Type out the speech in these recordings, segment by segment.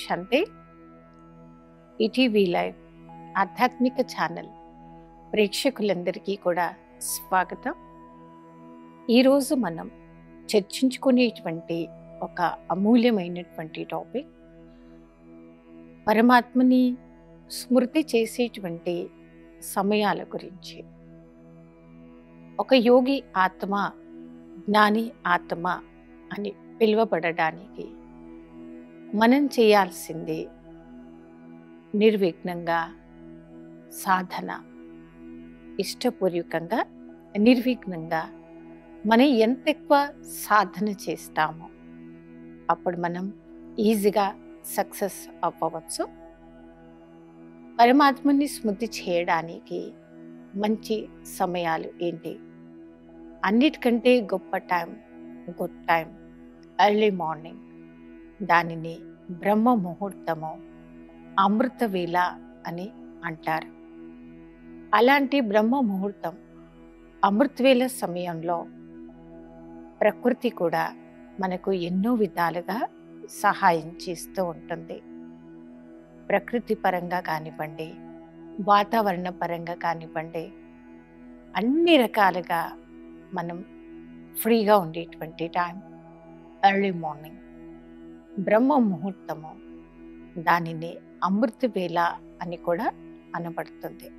శాంతి. ETV live ఆధ్యాత్మిక channel ప్రేక్షకులందరికీ కూడా స్వాగతం. ఈరోజు మనం చర్చించుకునేటువంటి ఒక అమూల్యమైనటువంటి టాపిక్, పరమాత్మని స్మృతి చేసేటువంటి సమయాల గురించి. ఒక యోగి ఆత్మ, జ్ఞాని ఆత్మ అని పిలువబడడానికి మనం చేయాల్సింది నిర్విఘ్నంగా సాధన, ఇష్టపూర్వకంగా నిర్విఘ్నంగా మనం ఎంత ఎక్కువ సాధన చేస్తామో అప్పుడు మనం ఈజీగా సక్సెస్ అవ్వవచ్చు. పరమాత్మని స్మృతి చేయడానికి మంచి సమయాలు ఏంటి? అన్నిటికంటే గొప్ప time, good time early morning. దానిని బ్రహ్మ ముహూర్తము, అమృత వేళ అని అంటారు. అలాంటి బ్రహ్మ ముహూర్తం, అమృతవేళ సమయంలో ప్రకృతి కూడా మనకు ఎన్నో విధాలుగా సహాయం చేస్తూ ఉంటుంది. ప్రకృతి పరంగా కానివ్వండి, వాతావరణ పరంగా కానివ్వండి, అన్ని రకాలుగా మనం ఫ్రీగా ఉండేటువంటి టైం ఎర్లీ మార్నింగ్, బ్రహ్మ ముహూర్తము. దానిని అమృతవేళ అని కూడా అనబడుతుంది.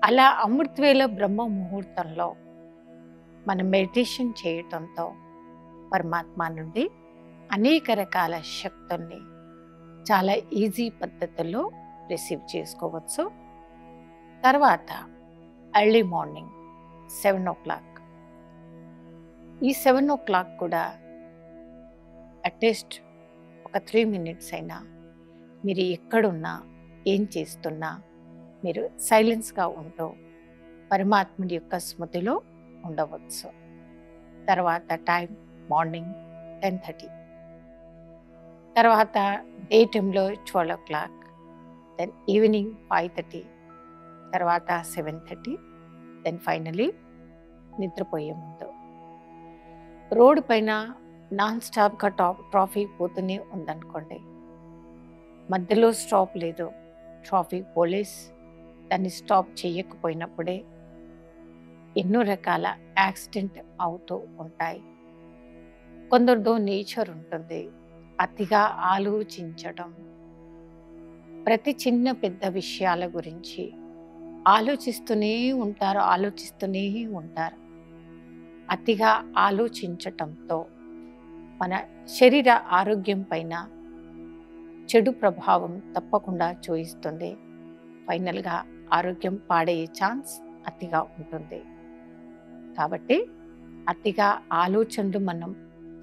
అలా అమృతవేళ బ్రహ్మ ముహూర్తంలో మనం మెడిటేషన్ చేయటంతో పరమాత్మ నుండి అనేక రకాల శక్తుల్ని చాలా ఈజీ పద్ధతుల్లో రిసీవ్ చేసుకోవచ్చు. తర్వాత ఎర్లీ మార్నింగ్ 7 o'clock. ఈ 7 o'clock కూడా అట్లీస్ట్ ఒక 3 minutes అయినా మీరు ఎక్కడున్నా, ఏం చేస్తున్నా మీరు సైలెన్స్గా ఉంటూ పరమాత్ముడి యొక్క స్మృతిలో ఉండవచ్చు. తర్వాత టైం మార్నింగ్ 10:30. తర్వాత డే టైంలో 12 o'clock, దెన్ ఈవినింగ్ 5:30, తర్వాత 7:30, దెన్ ఫైనలీ నిద్రపోయే ముందు. రోడ్డు పైన నాన్ స్టాప్గా ట్రాఫిక్ పోతూనే ఉందనుకోండి, మధ్యలో స్టాప్ లేదు, ట్రాఫిక్ పోలీస్ దాన్ని స్టాప్ చేయకపోయినప్పుడే ఎన్నో రకాల యాక్సిడెంట్ అవుతూ ఉంటాయి. కొందరితో నేచర్ ఉంటుంది, అతిగా ఆలోచించడం, ప్రతి చిన్న పెద్ద విషయాల గురించి ఆలోచిస్తూనే ఉంటారు. అతిగా ఆలోచించటంతో మన శరీర ఆరోగ్యం పైన చెడు ప్రభావం తప్పకుండా చూయిస్తుంది. ఫైనల్గా ఆరోగ్యం పాడయ్యే ఛాన్స్ అతిగా ఉంటుంది. కాబట్టి అతిగా ఆలోచనలు మనం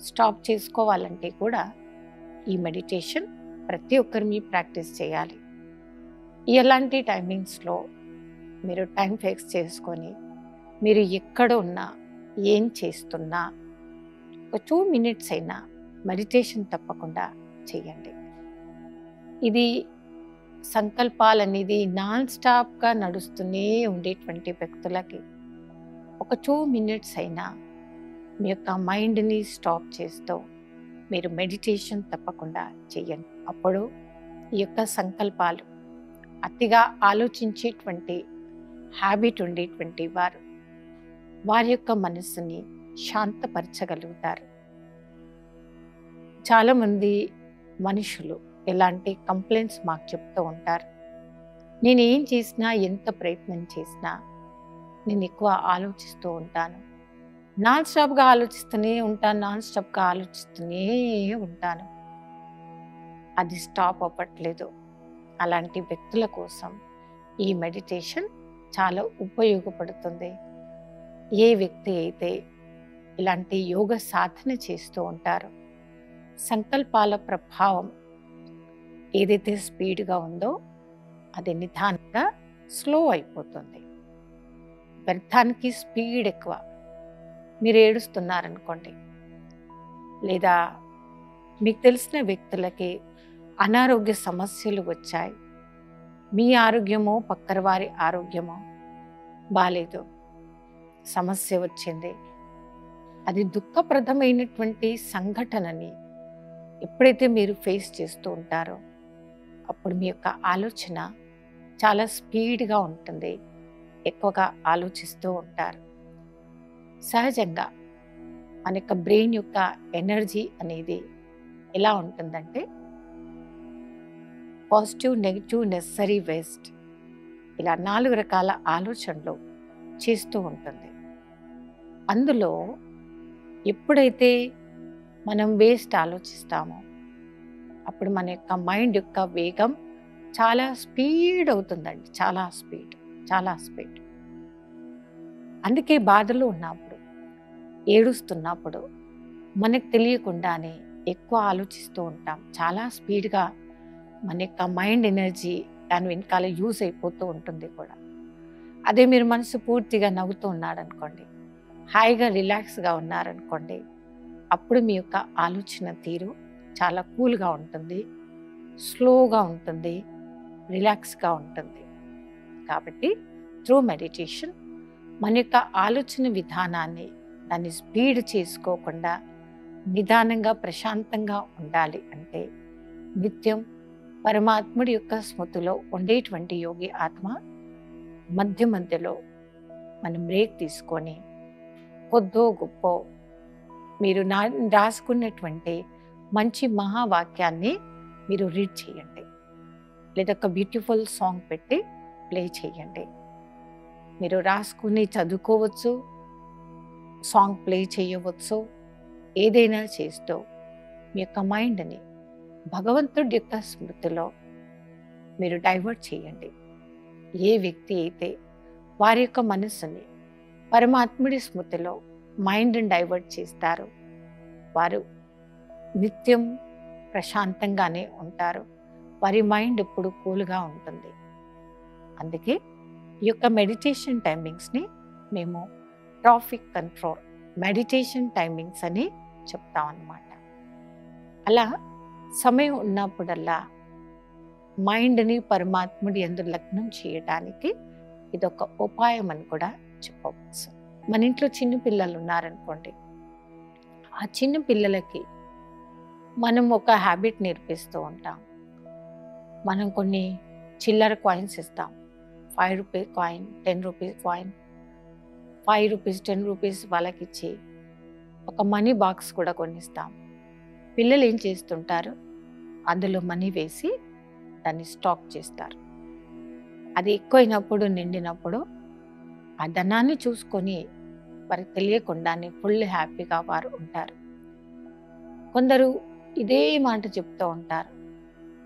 స్టాప్ చేసుకోవాలంటే కూడా ఈ మెడిటేషన్ ప్రతి ఒక్కరి ప్రాక్టీస్ చేయాలి. ఎలాంటి టైమింగ్స్లో మీరు టైం ఫిక్స్ చేసుకొని మీరు ఎక్కడ ఉన్నా, ఏం చేస్తున్నా ఒక 2 minutes అయినా మెడిటేషన్ తప్పకుండా చేయండి. ఇది సంకల్పాలనేది నాన్ స్టాప్గా నడుస్తూనే ఉండేటువంటి వ్యక్తులకి ఒక 2 minutes అయినా మీ యొక్క మైండ్ని స్టాప్ చేస్తూ మీరు మెడిటేషన్ తప్పకుండా చేయండి. అప్పుడు ఈ యొక్క సంకల్పాలు, అతిగా ఆలోచించేటువంటి హ్యాబిట్ ఉండేటువంటి వారి యొక్క మనస్సుని శాంతపరచగలుగుతారు. చాలామంది మనుషులు ఎలాంటి కంప్లైంట్స్ మాకు చెప్తూ ఉంటారు. నేను ఏం చేసినా, ఎంత ప్రయత్నం చేసినా నేను ఎక్కువ ఆలోచిస్తూ ఉంటాను, నాన్ స్టాప్గా ఆలోచిస్తూనే ఉంటాను, అది స్టాప్ అవ్వట్లేదు. అలాంటి వ్యక్తుల కోసం ఈ మెడిటేషన్ చాలా ఉపయోగపడుతుంది. ఏ వ్యక్తి అయితే ఇలాంటి యోగ సాధన చేస్తూ ఉంటారో సంకల్పాల ప్రభావం ఏదైతే స్పీడ్గా ఉందో అది నిదానంగా స్లో అయిపోతుంది. వ్యర్థానికి స్పీడ్ ఎక్కువ. మీరు ఏడుస్తున్నారనుకోండి, లేదా మీకు తెలిసిన వ్యక్తులకి అనారోగ్య సమస్యలు వచ్చాయి, మీ ఆరోగ్యమో పక్కన వారి ఆరోగ్యమో బాలేదు, సమస్య వచ్చింది, అది దుఃఖప్రదమైనటువంటి సంఘటనని ఎప్పుడైతే మీరు ఫేస్ చేస్తూ ఉంటారో అప్పుడు మీ యొక్క ఆలోచన చాలా స్పీడ్గా ఉంటుంది, ఎక్కువగా ఆలోచిస్తూ ఉంటారు. సహజంగా మన యొక్క బ్రెయిన్ యొక్క ఎనర్జీ అనేది ఎలా ఉంటుందంటే పాజిటివ్, నెగిటివ్, నెసరీ, వేస్ట్, ఇలా 4 రకాల ఆలోచనలు చేస్తూ ఉంటుంది. అందులో ఎప్పుడైతే మనం వేస్ట్ ఆలోచిస్తామో అప్పుడు మన యొక్క మైండ్ యొక్క వేగం చాలా స్పీడ్ అవుతుందండి, చాలా స్పీడ్, చాలా స్పీడ్. అందుకే బాధలో ఉన్నప్పుడు, ఏడుస్తున్నప్పుడు మనకు తెలియకుండానే ఎక్కువ ఆలోచిస్తూ ఉంటాం. చాలా స్పీడ్గా మన యొక్క మైండ్ ఎనర్జీ దాని వెనకాల యూజ్ అయిపోతూ ఉంటుంది కూడా. అదే మీరు మనసు పూర్తిగా నవ్వుతూ ఉన్నారనుకోండి, హాయిగా రిలాక్స్గా ఉన్నారనుకోండి, అప్పుడు మీ యొక్క ఆలోచన తీరు చాలా కూల్గా ఉంటుంది, స్లోగా ఉంటుంది, రిలాక్స్గా ఉంటుంది. కాబట్టి త్రూ మెడిటేషన్ మన యొక్క ఆలోచన విధానాన్ని దాన్ని స్పీడ్ చేసుకోకుండా నిదానంగా ప్రశాంతంగా ఉండాలి అంటే నిత్యం పరమాత్ముడి యొక్క స్మృతిలో ఉండేటువంటి యోగి ఆత్మ మధ్య మధ్యలో మనం బ్రేక్ తీసుకొని కొద్దో గొప్పో మీరు రాసుకున్నటువంటి మంచి మహావాక్యాన్ని మీరు రీడ్ చేయండి, లేదా ఒక బ్యూటిఫుల్ సాంగ్ పెట్టి ప్లే చేయండి. మీరు రాసుకుని చదువుకోవచ్చు, సాంగ్ ప్లే చేయవచ్చు, ఏదైనా చేస్తూ మీ యొక్క మైండ్ని భగవంతుడి యొక్క స్మృతిలో మీరు డైవర్ట్ చేయండి. ఏ వ్యక్తి అయితే వారి యొక్క మనస్సుని పరమాత్ముడి స్మృతిలో మైండ్ని డైవర్ట్ చేస్తారో వారు నిత్యం ప్రశాంతంగానే ఉంటారు, వారి మైండ్ ఎప్పుడు కూల్గా ఉంటుంది. అందుకే ఈ యొక్క మెడిటేషన్ టైమింగ్స్ని మేము ట్రాఫిక్ కంట్రోల్ మెడిటేషన్ టైమింగ్స్ అని చెప్తాం అన్నమాట. అలా సమయం ఉన్నప్పుడల్లా మైండ్ని పరమాత్ముడి యందు లగ్నం చేయడానికి ఇదొక ఉపాయం అని కూడా చెప్పవచ్చు. మన ఇంట్లో చిన్న పిల్లలు ఉన్నారనుకోండి, ఆ చిన్న పిల్లలకి మనం ఒక హ్యాబిట్ నేర్పిస్తూ ఉంటాం. మనం కొన్ని చిల్లర కాయిన్స్ ఇస్తాం, 5 rupee coin, 10 rupee coin, 5 rupees, 10 rupees వాళ్ళకి ఇచ్చి ఒక మనీ బాక్స్ కూడా కొనిస్తాం. పిల్లలు ఏం చేస్తుంటారు, అందులో మనీ వేసి దాన్ని స్టాక్ చేస్తారు. అది ఎక్కువైనప్పుడు, నిండినప్పుడు ఆ ధనాన్ని చూసుకొని వారికి తెలియకుండానే ఫుల్ హ్యాపీగా వారు ఉంటారు. కొందరు ఇదే మాట చెప్తూ ఉంటారు,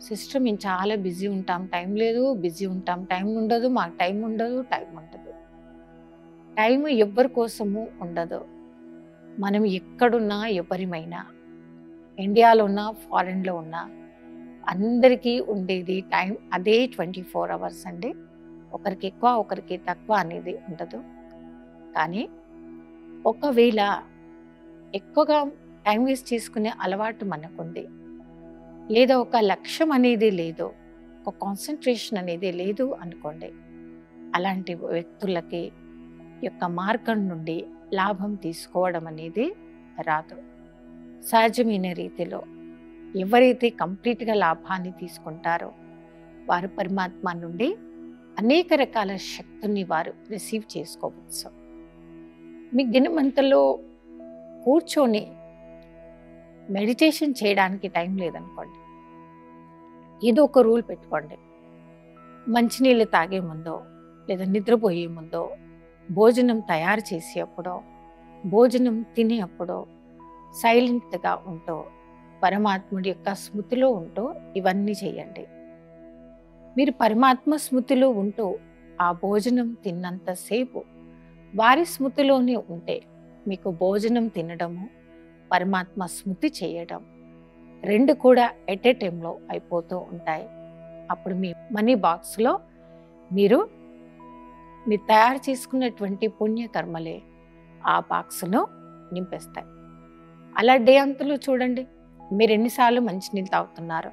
సిస్టర్ మేము చాలా బిజీ ఉంటాం, టైం లేదు, బిజీ ఉంటాం, టైం ఉండదు, మాకు టైం ఉండదు, టైం ఉండదు. టైం ఎవ్వరి కోసము ఉండదు. మనం ఎక్కడున్నా, ఎవరిమైనా, ఇండియాలో ఉన్నా, ఫారెన్లో ఉన్నా, అందరికీ ఉండేది టైం అదే 24 అవర్స్ అండి. ఒకరికి ఎక్కువ, ఒకరికి తక్కువ అనేది ఉండదు. కానీ ఒకవేళ ఎక్కువగా టైం వేస్ట్ చేసుకునే అలవాటు మనకుంది, లేదా ఒక లక్ష్యం అనేది లేదు, ఒక కాన్సన్ట్రేషన్ అనేది లేదు అనుకోండి, అలాంటి వ్యక్తులకి యొక్క మార్గం నుండి లాభం తీసుకోవడం అనేది రాదు. సహజమైన రీతిలో ఎవరైతే కంప్లీట్గా లాభాన్ని తీసుకుంటారో వారు పరమాత్మ నుండి అనేక రకాల శక్తుల్ని వారు రిసీవ్ చేసుకోవచ్చు. మీ దినమంతలో కూర్చొని మెడిటేషన్ చేయడానికి టైం లేదనుకోండి, ఏదో ఒక రూల్ పెట్టుకోండి. మంచినీళ్ళు తాగే ముందో, లేదా నిద్రపోయే ముందో, భోజనం తయారు చేసేటప్పుడో, భోజనం తినేటప్పుడో సైలెంట్గా ఉంటూ పరమాత్ముడి యొక్క స్మృతిలో ఉంటూ ఇవన్నీ చేయండి. మీరు పరమాత్మ స్మృతిలో ఉంటూ ఆ భోజనం తిన్నంతసేపు వారి స్మృతిలోనే ఉంటే మీకు భోజనం తినడము, పరమాత్మ స్మృతి చేయడం 2 కూడా ఎట్ ఏ టైంలో అయిపోతూ ఉంటాయి. అప్పుడు మీ మనీ బాక్స్లో మీరు తయారు చేసుకున్నటువంటి పుణ్యకర్మలే ఆ బాక్స్ను నింపేస్తాయి. అలా డే అంతలో చూడండి, మీరు ఎన్నిసార్లు మంచినీళ్ళు తాగుతున్నారో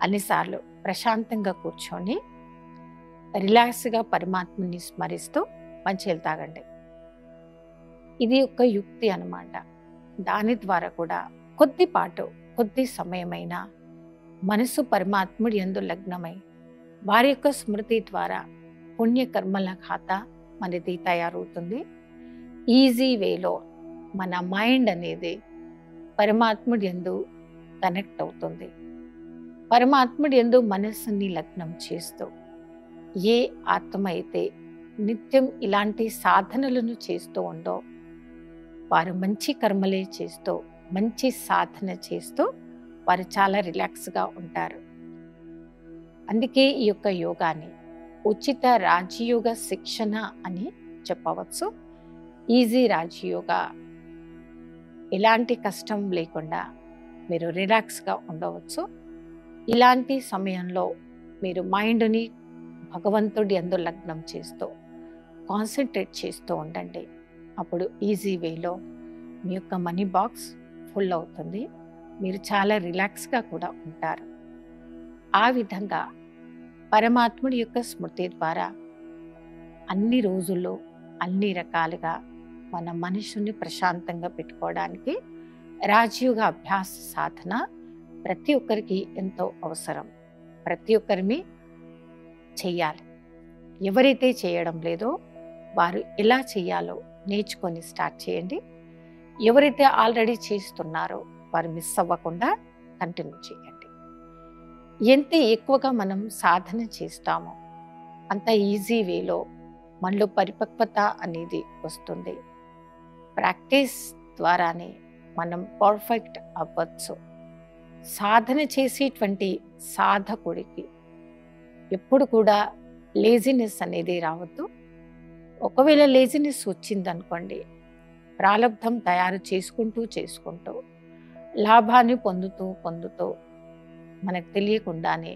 అన్నిసార్లు ప్రశాంతంగా కూర్చొని రిలాక్స్గా పరమాత్మని స్మరిస్తూ మంచినీళ్ళు తాగండి. ఇది ఒక యుక్తి అన్నమాట. దాని ద్వారా కూడా కొద్ది సమయమైనా మనసు పరమాత్ముడి యందు లగ్నమై వారి యొక్క స్మృతి ద్వారా పుణ్యకర్మల ఖాతా మనది తయారవుతుంది. ఈజీ వేలో మన మైండ్ అనేది పరమాత్ముడి యందు కనెక్ట్ అవుతుంది. పరమాత్ముడి యందు మనస్సుని లగ్నం చేస్తూ ఏ ఆత్మ అయితే నిత్యం ఇలాంటి సాధనలను చేస్తూ ఉందో వారు మంచి కర్మలే చేస్తూ మంచి సాధన చేస్తూ వారు చాలా రిలాక్స్గా ఉంటారు. అందుకే ఈ యొక్క యోగాని ఉచిత రాజయోగ శిక్షణ అని చెప్పవచ్చు. ఈజీ రాజయోగ, ఎలాంటి కష్టం లేకుండా మీరు రిలాక్స్గా ఉండవచ్చు. ఇలాంటి సమయంలో మీరు మైండ్ని భగవంతుడి యందు లగ్నం చేస్తూ కాన్సన్ట్రేట్ చేస్తూ ఉండండి. అప్పుడు ఈజీ వేలో మీ యొక్క మనీ బాక్స్ ఫుల్ అవుతుంది. మీరు చాలా రిలాక్స్గా కూడా ఉంటారు. ఆ విధంగా పరమాత్ముడి యొక్క స్మృతి ద్వారా అన్ని రోజుల్లో అన్ని రకాలుగా మన మనసుని ప్రశాంతంగా పెట్టుకోవడానికి రాజయోగ అభ్యాస సాధన ప్రతి ఒక్కరికి ఎంతో అవసరం. ప్రతి ఒక్కరిని చెయ్యాలి. ఎవరైతే చేయడం లేదో వారు ఎలా చేయాలో నేర్చుకొని స్టార్ట్ చేయండి. ఎవరైతే ఆల్రెడీ చేస్తున్నారో వారు మిస్ అవ్వకుండా కంటిన్యూ చేయండి. ఎంత ఎక్కువగా మనం సాధన చేస్తామో అంత ఈజీ వేలో మనలో పరిపక్వత అనేది వస్తుంది. ప్రాక్టీస్ ద్వారానే మనం పర్ఫెక్ట్ అవ్వచ్చు. సాధన చేసేటువంటి సాధకుడికి ఎప్పుడు కూడా లేజినెస్ అనేది రావద్దు. ఒకవేళ లేజినెస్ వచ్చిందనుకోండి, ప్రాలబ్ధం తయారు చేసుకుంటూ లాభాన్ని పొందుతూ మనకు తెలియకుండానే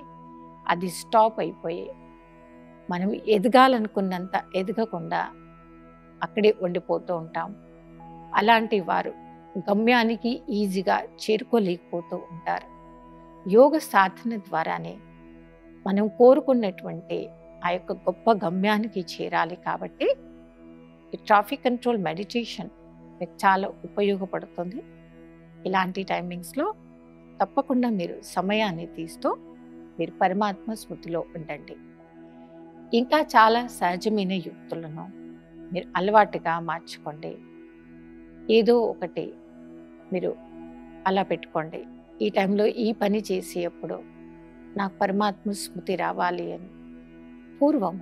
అది స్టాప్ అయిపోయి మనం ఎదగాలనుకున్నంత ఎదగకుండా అక్కడే ఉండిపోతూ ఉంటాం. అలాంటి వారు గమ్యానికి ఈజీగా చేరుకోలేకపోతూ ఉంటారు. యోగ సాధన ద్వారానే మనం కోరుకున్నటువంటి ఆ యొక్క గొప్ప గమ్యానికి చేరాలి. కాబట్టి ఈ ట్రాఫిక్ కంట్రోల్ మెడిటేషన్ మీకు చాలా ఉపయోగపడుతుంది. ఇలాంటి టైమింగ్స్లో తప్పకుండా మీరు సమయాన్ని తీస్తూ మీరు పరమాత్మ స్మృతిలో ఉండండి. ఇంకా చాలా సహజమైన యుక్తులను మీరు అలవాటుగా మార్చుకోండి. ఏదో ఒకటి మీరు అలా పెట్టుకోండి. ఈ టైంలో ఈ పని చేసేటప్పుడు నాకు పరమాత్మ స్మృతి రావాలి అని. పూర్వం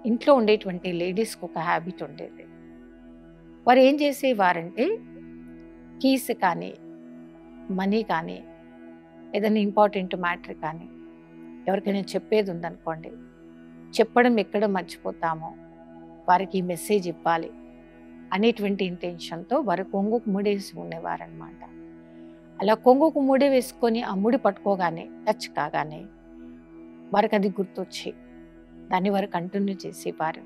ఇంట్లో ఉండేటువంటి లేడీస్కి ఒక హ్యాబిట్ ఉండేది. వారు ఏం చేసేవారంటే కీస్ కానీ మనీ కానీ ఏదైనా ఇంపార్టెంట్ మ్యాటర్ కానీ ఎవరికైనా చెప్పేది ఉందనుకోండి, చెప్పడం ఎక్కడ మర్చిపోతామో వారికి ఈ మెసేజ్ ఇవ్వాలి అనేటువంటి ఇంటెన్షన్తో వారు కొంగుకు ముడేసి ఉండేవారనమాట. అలా కొంగుకు ముడి వేసుకొని ఆ ముడి పట్టుకోగానే టచ్ కాగానే వారికి అది గుర్తొచ్చి దాన్ని వారు కంటిన్యూ చేసేవారు.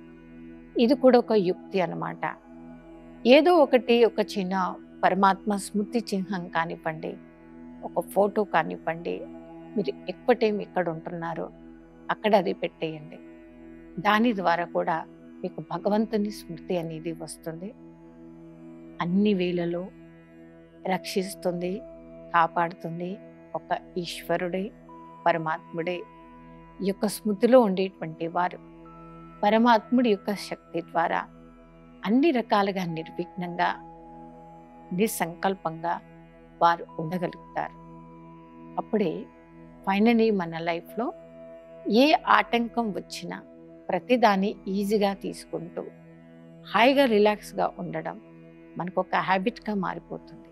ఇది కూడా ఒక యుక్తి అన్నమాట. ఏదో ఒకటి ఒక చిన్న పరమాత్మ స్మృతి చిహ్నం కానివ్వండి, ఒక ఫోటో కానివ్వండి, మీరు ఎక్కువ టైం ఎక్కడ ఉంటున్నారో అక్కడ అది పెట్టేయండి. దాని ద్వారా కూడా మీకు భగవంతుని స్మృతి అనేది వస్తుంది. అన్ని వేళలో రక్షిస్తుంది, కాపాడుతుంది ఒక ఈశ్వరుడే, పరమాత్ముడే. ఈ యొక్క స్మృతిలో ఉండేటువంటి వారు పరమాత్ముడి యొక్క శక్తి ద్వారా అన్ని రకాలుగా నిర్విఘ్నంగా నిస్సంకల్పంగా వారు ఉండగలుగుతారు. అప్పుడే ఫైనలీ మన లైఫ్లో ఏ ఆటంకం వచ్చినా ప్రతిదాన్ని ఈజీగా తీసుకుంటూ హాయిగా రిలాక్స్గా ఉండడం మనకు ఒక హ్యాబిట్గా మారిపోతుంది.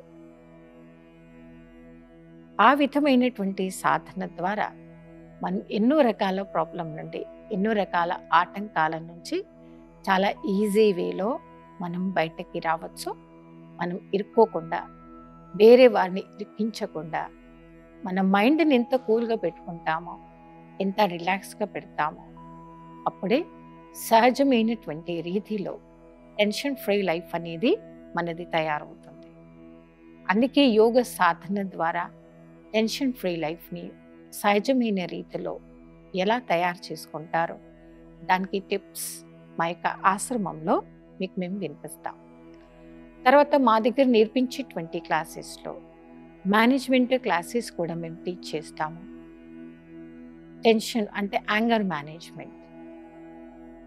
ఆ విధమైనటువంటి సాధన ద్వారా మనం ఎన్నో రకాల ప్రాబ్లం నుండి, ఎన్నో రకాల ఆటంకాల నుంచి చాలా ఈజీ వేలో మనం బయటకి రావచ్చు. మనం ఇరుక్కోకుండా, వేరే వారిని ఇరికించకుండా మన మైండ్ని ఎంత కూల్గా పెట్టుకుంటామో, ఎంత రిలాక్స్గా పెడతామో అప్పుడే సహజమైనటువంటి రీతిలో టెన్షన్ ఫ్రీ లైఫ్ అనేది మనది తయారవుతుంది. అందుకే యోగ సాధన ద్వారా టెన్షన్ ఫ్రీ లైఫ్ని సహజమైన రీతిలో ఎలా తయారు చేసుకుంటారో దానికి టిప్స్ మా యొక్క ఆశ్రమంలో మీకు మేము వినిపిస్తాం. తర్వాత మా దగ్గర నేర్పించేటువంటి క్లాసెస్లో మేనేజ్మెంట్ క్లాసెస్ కూడా మేము టీచ్ చేస్తాము. టెన్షన్ అంటే యాంగర్ మేనేజ్మెంట్,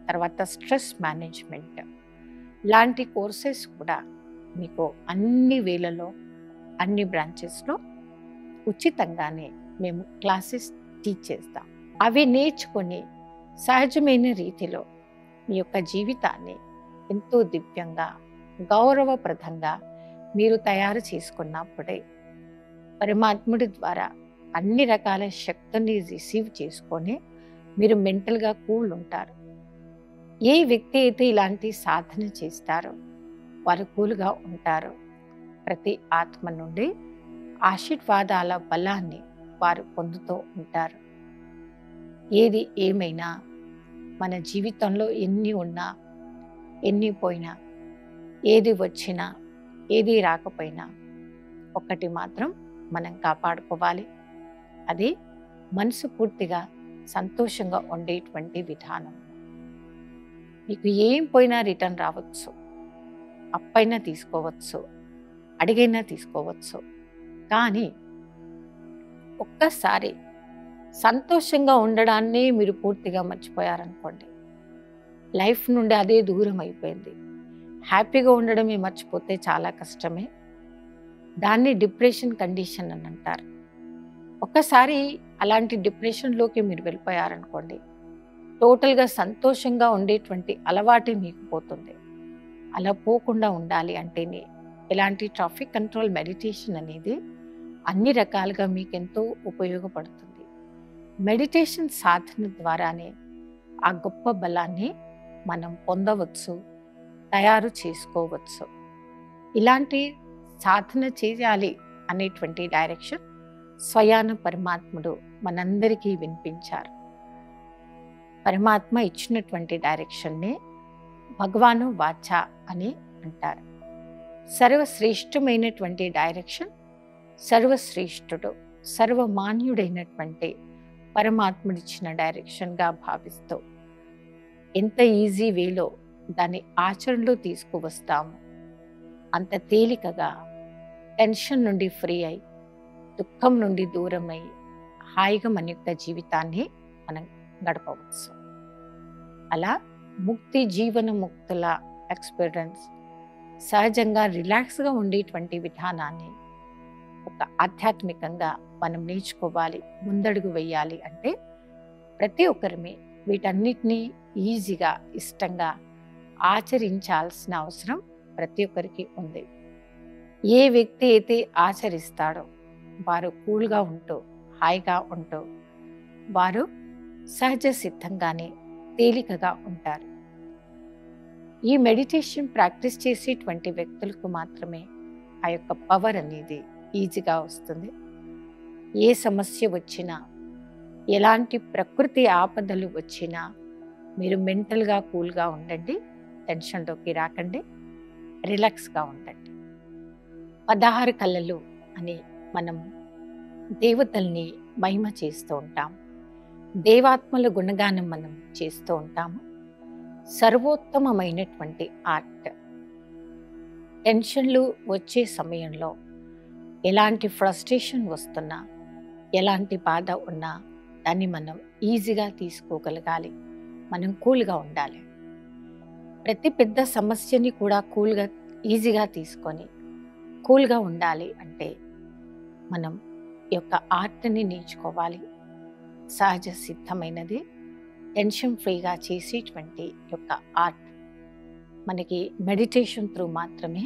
తర్వాత స్ట్రెస్ మేనేజ్మెంట్ లాంటి కోర్సెస్ కూడా మీకు అన్ని వేళలో అన్ని బ్రాంచెస్లో ఉచితంగానే మేము క్లాసెస్ టీచ్ చేస్తాం. అవి నేర్చుకొని సహజమైన రీతిలో మీ యొక్క జీవితాన్ని ఎంతో దివ్యంగా గౌరవప్రదంగా మీరు తయారు చేసుకున్నప్పుడే పరమాత్ముడి ద్వారా అన్ని రకాల శక్తిని రిసీవ్ చేసుకొని మీరు మెంటల్గా కూల్ ఉంటారు. ఏ వ్యక్తి అయితే ఇలాంటి సాధన చేస్తారో వారు కూల్గా ఉంటారు. ప్రతి ఆత్మ నుండి ఆశీర్వాదాల బలాన్ని వారు పొందుతూ ఉంటారు. ఏది ఏమైనా మన జీవితంలో ఎన్ని ఉన్నా ఎన్ని పోయినా ఏది వచ్చినా ఏది రాకపోయినా ఒక్కటి మాత్రం మనం కాపాడుకోవాలి. అది మనసు పూర్తిగా సంతోషంగా ఉండేటువంటి విధానం. మీకు ఏం పోయినా రిటర్న్ రావచ్చు, అప్పైనా తీసుకోవచ్చు, అడిగైనా తీసుకోవచ్చు. కానీ ఒక్కసారి సంతోషంగా ఉండడాన్ని మీరు పూర్తిగా మర్చిపోయారనుకోండి, లైఫ్ నుండి అదే దూరం అయిపోయింది. హ్యాపీగా ఉండడమే మర్చిపోతే చాలా కష్టమే. దాన్ని డిప్రెషన్ కండిషన్ అని అంటారు. ఒక్కసారి అలాంటి డిప్రెషన్లోకి మీరు వెళ్ళిపోయారనుకోండి, టోటల్గా సంతోషంగా ఉండేటువంటి అలవాటే మీకు పోతుంది. అలా పోకుండా ఉండాలి అంటేనే ఇలాంటి ట్రాఫిక్ కంట్రోల్ మెడిటేషన్ అనేది అన్ని రకాలుగా మీకెంతో ఉపయోగపడుతుంది. మెడిటేషన్ సాధన ద్వారానే ఆ గొప్ప బలాన్ని మనం పొందవచ్చు, తయారు చేసుకోవచ్చు. ఇలాంటి సాధన చేయాలి అనేటువంటి డైరెక్షన్ స్వయాన పరమాత్ముడు మనందరికీ వినిపించారు. పరమాత్మ ఇచ్చినటువంటి డైరెక్షన్నే భగవాను వాచ అని అంటారు. సర్వశ్రేష్టమైనటువంటి డైరెక్షన్, సర్వశ్రేష్ఠుడు సర్వమాన్యుడైనటువంటి పరమాత్ముడిచ్చిన డైరెక్షన్గా భావిస్తూ ఎంత ఈజీ వేలో దాన్ని ఆచరణలో తీసుకువస్తాము, అంత తేలికగా టెన్షన్ నుండి ఫ్రీ అయి దుఃఖం నుండి దూరమై హాయిగా మన యొక్క జీవితాన్ని మనం గడపవచ్చు. అలా ముక్తి జీవన ముక్తుల ఎక్స్పీరియన్స్ సహజంగా రిలాక్స్గా ఉండేటువంటి విధానాన్ని ఒక ఆధ్యాత్మికంగా మనం నేర్చుకోవాలి, ముందడుగు వేయాలి అంటే ప్రతి ఒక్కరిమే వీటన్నిటినీ ఈజీగా ఇష్టంగా ఆచరించాల్సిన అవసరం ప్రతి ఒక్కరికి ఉంది. ఏ వ్యక్తి అయితే ఆచరిస్తాడో వారు కూల్గా ఉంటూ హాయిగా ఉంటూ వారు సహజ సిద్ధంగానే తేలికగా ఉంటారు. ఈ మెడిటేషన్ ప్రాక్టీస్ చేసేటువంటి వ్యక్తులకు మాత్రమే ఆ యొక్క పవర్ అనేది ఈజీగా వస్తుంది. ఏ సమస్య వచ్చినా, ఎలాంటి ప్రకృతి ఆపదలు వచ్చినా మీరు మెంటల్గా కూల్గా ఉండండి, టెన్షన్లోకి రాకండి, రిలాక్స్గా ఉండండి. 16 కళలు అని మనం దేవతల్ని మహిమ చేస్తూ ఉంటాం, దేవాత్మల గుణగానం మనం చేస్తూ ఉంటాము. సర్వోత్తమమైనటువంటి ఆర్ట్. టెన్షన్లు వచ్చే సమయంలో ఎలాంటి ఫ్రస్ట్రేషన్ వస్తున్నా, ఎలాంటి బాధ ఉన్నా దాన్ని మనం ఈజీగా తీసుకోగలగాలి, మనం కూల్గా ఉండాలి. ప్రతి పెద్ద సమస్యని కూడా ఈజీగా తీసుకొని కూల్గా ఉండాలి అంటే మనం ఈ యొక్క ఆర్ట్ని నేర్చుకోవాలి. సహజ సిద్ధమైనది, టెన్షన్ ఫ్రీగా చేసేటువంటి యొక్క ఆర్ట్ మనకి మెడిటేషన్ త్రూ మాత్రమే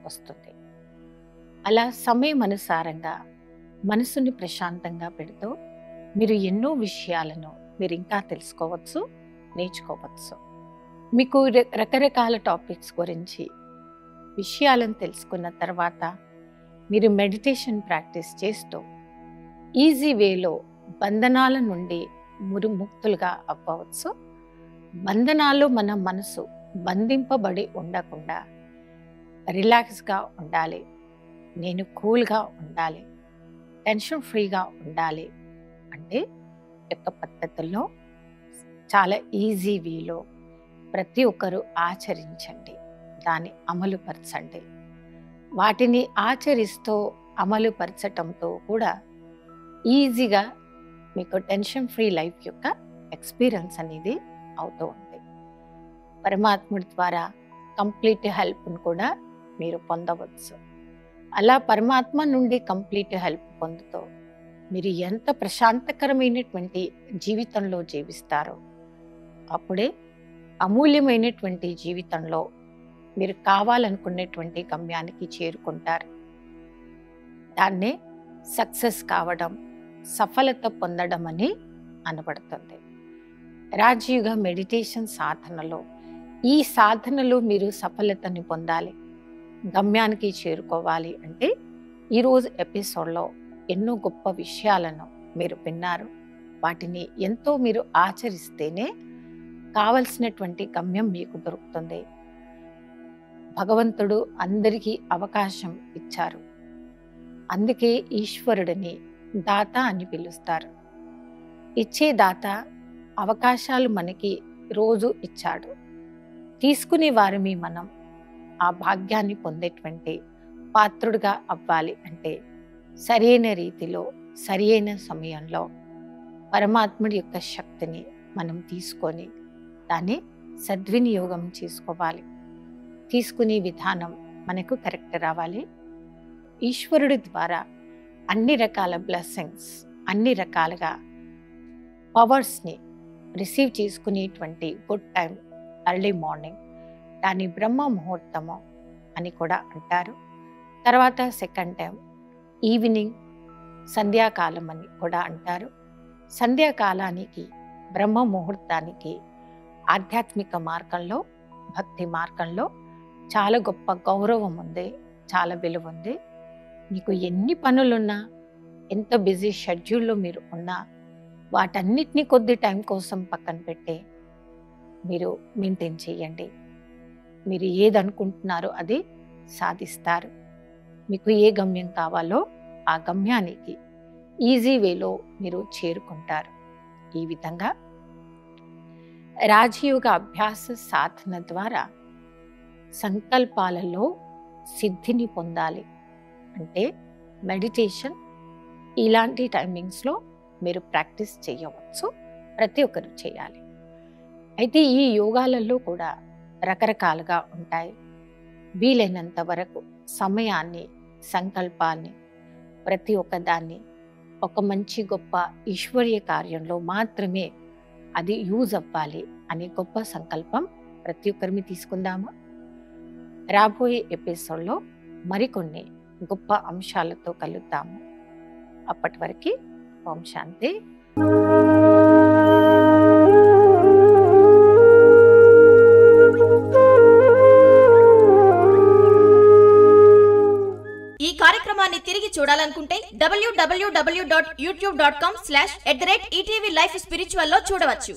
వస్తుంది. అలా సమయం అనుసారంగా మనసుని ప్రశాంతంగా పెడుతూ మీరు ఎన్నో విషయాలను మీరు ఇంకా తెలుసుకోవచ్చు, నేర్చుకోవచ్చు. మీకు రకరకాల టాపిక్స్ గురించి విషయాలను తెలుసుకున్న తర్వాత మీరు మెడిటేషన్ ప్రాక్టీస్ చేస్తూ ఈజీ వేలో బంధనాల నుండి ముక్తులుగా అవ్వవచ్చు. బంధనాలు మన మనసు బంధింపబడి ఉండకుండా రిలాక్స్గా ఉండాలి, నేను కూల్గా ఉండాలి, టెన్షన్ ఫ్రీగా ఉండాలి అంటే యొక్క పద్ధతుల్లో చాలా ఈజీ వేలో ప్రతి ఒక్కరూ ఆచరించండి, దాన్ని అమలుపరచండి. వాటిని ఆచరిస్తూ అమలు పరచటంతో కూడా ఈజీగా మీకు టెన్షన్ ఫ్రీ లైఫ్ యొక్క ఎక్స్పీరియన్స్ అనేది అవుతూ ఉంది. పరమాత్ముడి ద్వారా కంప్లీట్ హెల్ప్ను కూడా మీరు పొందవచ్చు. అలా పరమాత్మ నుండి కంప్లీట్ హెల్ప్ పొందుతూ మీరు ఎంత ప్రశాంతకరమైనటువంటి జీవితంలో జీవిస్తారో అప్పుడే అమూల్యమైనటువంటి జీవితంలో మీరు కావాలనుకునేటువంటి గమ్యానికి చేరుకుంటారు. దాన్నే సక్సెస్ కావడం, సఫలత పొందడం అని అనబడుతుంది. రాజయోగ మెడిటేషన్ సాధనలో ఈ సాధనలో మీరు సఫలతని పొందాలి, గమ్యానికి చేరుకోవాలి అంటే ఈరోజు ఎపిసోడ్లో ఎన్నో గొప్ప విషయాలను మీరు విన్నారు. వాటిని ఎంతో మీరు ఆచరిస్తేనే కావలసినటువంటి గమ్యం మీకు దొరుకుతుంది. భగవంతుడు అందరికీ అవకాశం ఇచ్చారు. అందుకే ఈశ్వరుడిని దాత అని పిలుస్తారు. ఇచ్చే దాత అవకాశాలు మనకి రోజు ఇచ్చాడు. తీసుకునే వారిని మనం ఆ భాగ్యాన్ని పొందేటువంటి పాత్రుడుగా అవ్వాలి అంటే సరైన రీతిలో సరైన సమయంలో పరమాత్ముడి యొక్క శక్తిని మనం తీసుకొని దాన్ని సద్వినియోగం చేసుకోవాలి. తీసుకునే విధానం మనకు కరెక్ట్ రావాలి. ఈశ్వరుడి ద్వారా అన్ని రకాల బ్లెస్సింగ్స్, అన్ని రకాలుగా పవర్స్ని రిసీవ్ చేసుకునేటువంటి గుడ్ టైం ఎర్లీ మార్నింగ్, దాన్ని బ్రహ్మ ముహూర్తము అని కూడా అంటారు. తర్వాత సెకండ్ టైం ఈవినింగ్ సంధ్యాకాలం అని కూడా అంటారు. సంధ్యాకాలానికి బ్రహ్మ ముహూర్తానికి ఆధ్యాత్మిక మార్గంలో, భక్తి మార్గంలో చాలా గొప్ప గౌరవం ఉంది, చాలా విలువ ఉంది. మీకు ఎన్ని పనులున్నా, ఎంత బిజీ షెడ్యూల్లో మీరు ఉన్నా వాటన్నిటినీ కొద్ది టైం కోసం పక్కన పెట్టి మీరు మెయింటైన్ చేయండి. మీరు ఏదనుకుంటున్నారో అది సాధిస్తారు. మీకు ఏ గమ్యం కావాలో ఆ గమ్యానికి ఈజీ వేలో మీరు చేరుకుంటారు. ఈ విధంగా రాజయోగ అభ్యాస సాధన ద్వారా సంకల్పాలలో సిద్ధిని పొందాలి అంటే మెడిటేషన్ ఇలాంటి టైమింగ్స్లో మీరు ప్రాక్టీస్ చేయవచ్చు. ప్రతి ఒక్కరు చేయాలి. అయితే ఈ యోగాలలో కూడా రకరకాలుగా ఉంటాయి. వీలైనంత వరకు సమయాన్ని, సంకల్పాన్ని, ప్రతి ఒక్కదాన్ని ఒక మంచి గొప్ప ఈశ్వర్య కార్యంలో మాత్రమే అది యూజ్ అవ్వాలి అనే గొప్ప సంకల్పం ప్రతి ఒక్కరిని తీసుకుందామా? రాబోయే ఎపిసోడ్లో మరికొన్ని గొప్ప అంశాలతో కలుద్దాము. అప్పటి వరకు ఓం శాంతి. ఈ కార్యక్రమాన్ని తిరిగి చూడాలనుకుంటే www.youtube.com/ETV Life Spiritual లో చూడవచ్చు.